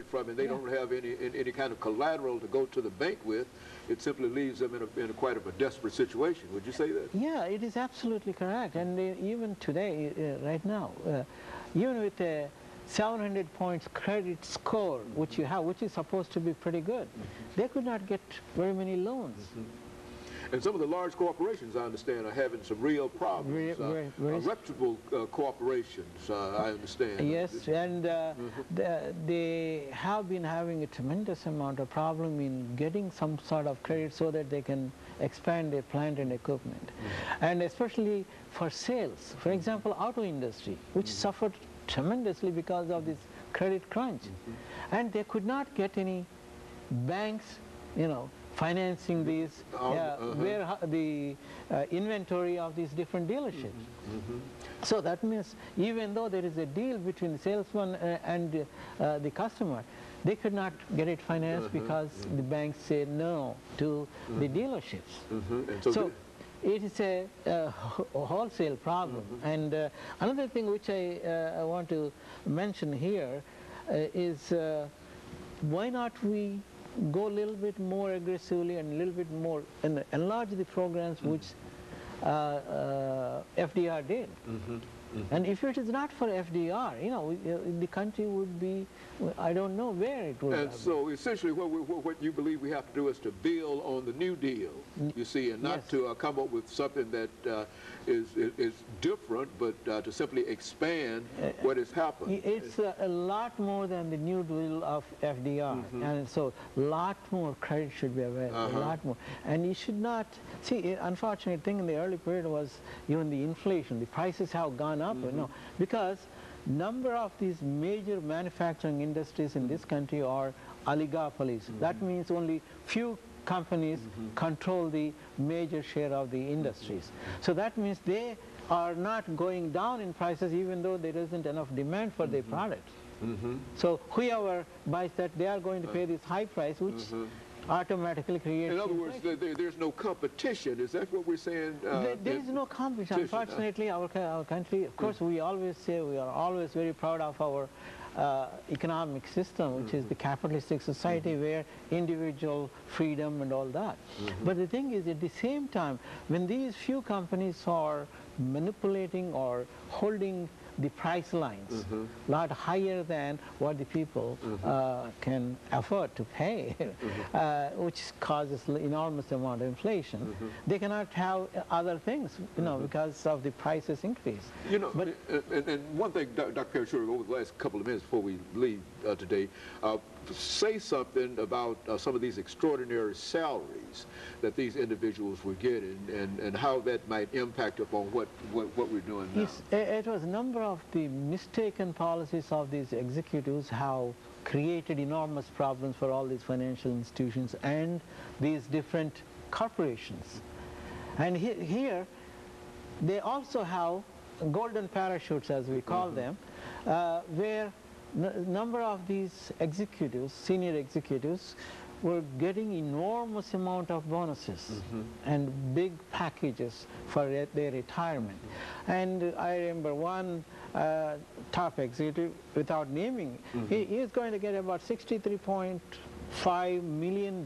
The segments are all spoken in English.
from, and they don't have any kind of collateral to go to the bank with, it simply leaves them in quite of a desperate situation. Would you say that? Yeah, it is absolutely correct. And even today, right now, even with a 700 points credit score, which you have, which is supposed to be pretty good, they could not get very many loans. And some of the large corporations, I understand, are having some real problems. Reputable corporations, I understand. Yes, and they have been having a tremendous amount of problem in getting some sort of credit so that they can expand their plant and equipment. And especially for sales. For example, auto industry, which suffered tremendously because of this credit crunch. And they could not get any banks, financing these, where the inventory of these different dealerships. So that means even though there is a deal between the salesman and the customer, they could not get it financed because the banks say no to the dealerships. And so it is a wholesale problem. And another thing which I want to mention here is why not we go a little bit more aggressively and a little bit more and enlarge the programs which FDR did. And if it is not for FDR, the country would be, I don't know where it would. And so essentially what you believe we have to do is to build on the New Deal, you see, and not to come up with something that is different, but to simply expand what has happened. It's a lot more than the New Deal of FDR. And so a lot more credit should be available, a lot more. And you should not, see, unfortunate thing in the early period was even the inflation. The prices have gone up, because number of these major manufacturing industries in this country are oligopolies. That means only few companies control the major share of the industries. So that means they are not going down in prices even though there isn't enough demand for their products. So whoever buys that, they are going to pay this high price, which automatically creates. In other words, there's no competition. Is that what we're saying? There is no competition. Unfortunately, our country, of course, we always say we are always very proud of our economic system, which is the capitalistic society where individual freedom and all that. But the thing is, at the same time, when these few companies are manipulating or holding the price lines a lot higher than what the people can afford to pay, which causes enormous amount of inflation. They cannot have other things, because of the prices increase. But and one thing, Dr. Parashur, over the last couple of minutes before we leave today, say something about some of these extraordinary salaries that these individuals were getting, and how that might impact upon what we're doing now. It was a number of the mistaken policies of these executives have created enormous problems for all these financial institutions and these different corporations. And here they also have golden parachutes, as we call them, where number of these executives, senior executives, were getting enormous amount of bonuses and big packages for their retirement. And I remember one top executive, without naming, he is going to get about $63.5 million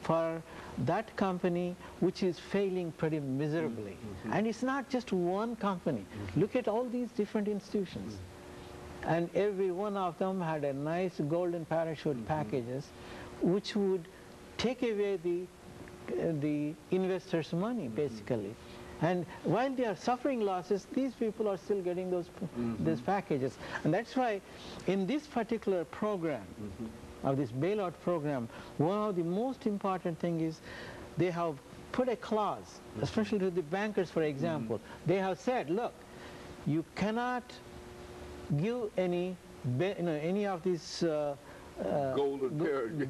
for that company which is failing pretty miserably. And it's not just one company. Look at all these different institutions. And every one of them had a nice golden parachute packages which would take away the investors' money, basically. And while they are suffering losses, these people are still getting those packages. And that's why in this particular program, of this bailout program, one of the most important thing is they have put a clause, especially to the bankers, for example. They have said, look, you cannot give any of these golden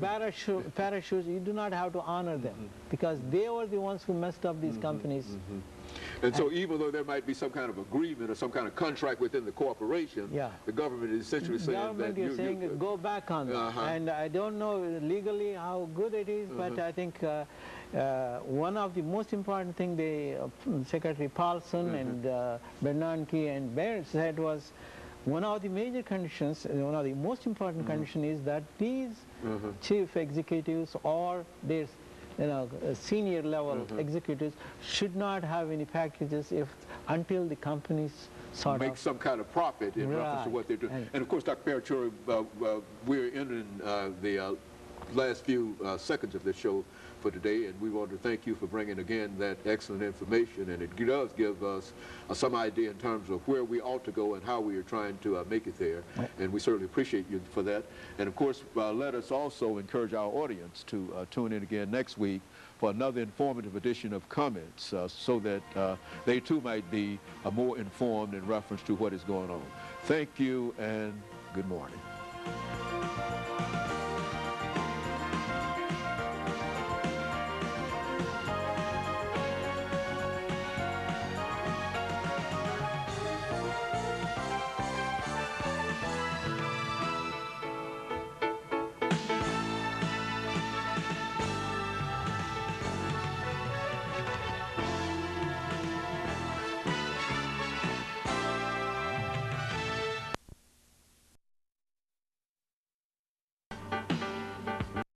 parachutes, you do not have to honor them, because they were the ones who messed up these companies. And so even though there might be some kind of agreement or some kind of contract within the corporation, the government is essentially saying that you go back on that. And I don't know legally how good it is, but I think one of the most important thing Secretary Paulson and Bernanke and Baird said was, one of the major conditions, one of the most important condition is that these chief executives or their senior level executives should not have any packages until the companies sort make of some kind of profit in reference to what they're doing. And of course, Dr. Parachuri, we're entering the last few seconds of this show for today, and we want to thank you for bringing again that excellent information, and it does give us some idea in terms of where we ought to go and how we are trying to make it there, and we certainly appreciate you for that. And of course, let us also encourage our audience to tune in again next week for another informative edition of Comments, so that they too might be more informed in reference to what is going on. Thank you and good morning.